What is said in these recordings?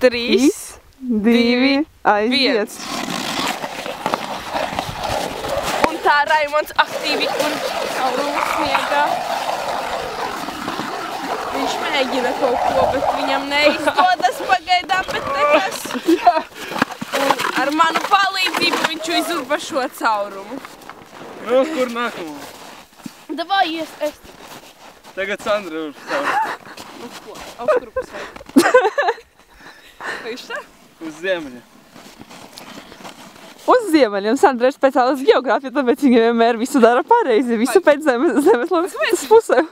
3, 2, aiziet! Un tā Raimonds aktīvi un caurumu sniegā. Viņš mēģina kaut ko, bet viņam neizdodas pagaidām, bet nekas. Un ar manu palīdzību viņš izurba šo caurumu. Nu, kur nākamā? Davai es. Tagad Sandra uz caurumu. Nu ko? Uz kuru pusē? Viņš tā? Uz ziemeļa. Uz ziemeļiem. Sandra ir speciālists geogrāfija, tāpēc viņa vienmēr visu dara pareizi. Visu pēc zemeslodes pusēm.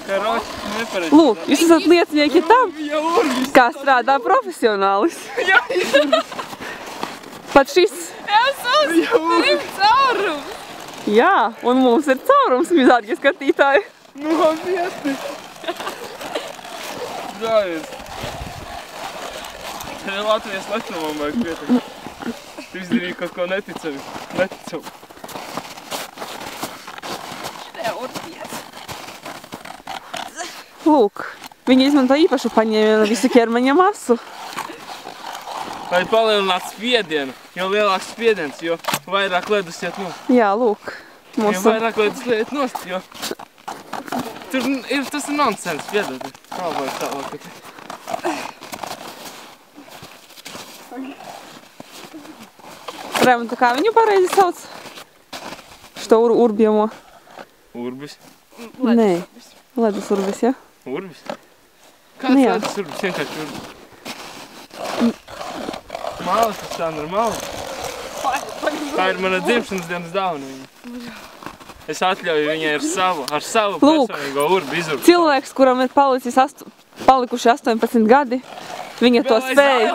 Karoči, nepareizi. Lūk, jūs esat liecinieki tam, kā strādā profesionālis. Pat šis. Es uztrim caurumu. Jā, un mums ir caurums, mizārgie skatītāji. Nu, nopietni. Žāvies. Te Latvijas lepnumam vajag pietikt. Tu izdarīji kaut ko neticamu. Lūk, viņi izmanto īpašu paņēmienu visu ķermeņa masu. Lai palielinātu spiedienu, jo lielāks spiediens, jo vairāk ledus iet nost. Jā, lūk. Jo vairāk ledus iet nost, jo tas ir nonsens, piedodiet. Kāpēc tālāk? Raimonda, kā viņu pareizi sauc? Što urbjamo? Urbis. Nē, ledus urbis, ja? Urbis? Kāds ledus urbis? Vienkārši urbis. Mālis, tas Sandra, mālis. Tā ir mana dzimšanas dienas dāvana viņa. Es atļauju viņai ar savu personīgo urbi izurbi. Cilvēks, kuram ir palikuši 18 gadi, viņa to spēja.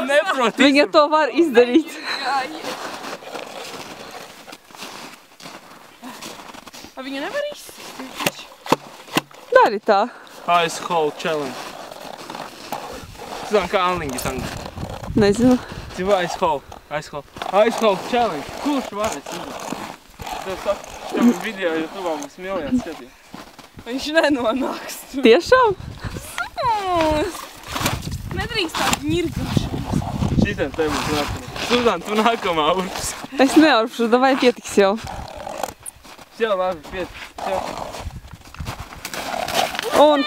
Viņa to var izdarīt. Viņa nevar izsist. Dari tā. Ice Hole Challenge. Tu zini, kā anliņgi Sandra? Nezinu. Dzīvo Ice Hole Challenge. Kurš varēs izdarīt? Tev saku, šitam video YouTube'ā mums miljons skatīt. Viņš nenonāks. Tiešām? Nedrīkst tā ņirgāšanas. Šitam te būs nākamā. Suzan, tu nākamā urpus. Es neurpšu, davai pietiks jau. Jau labi, pietiks. Un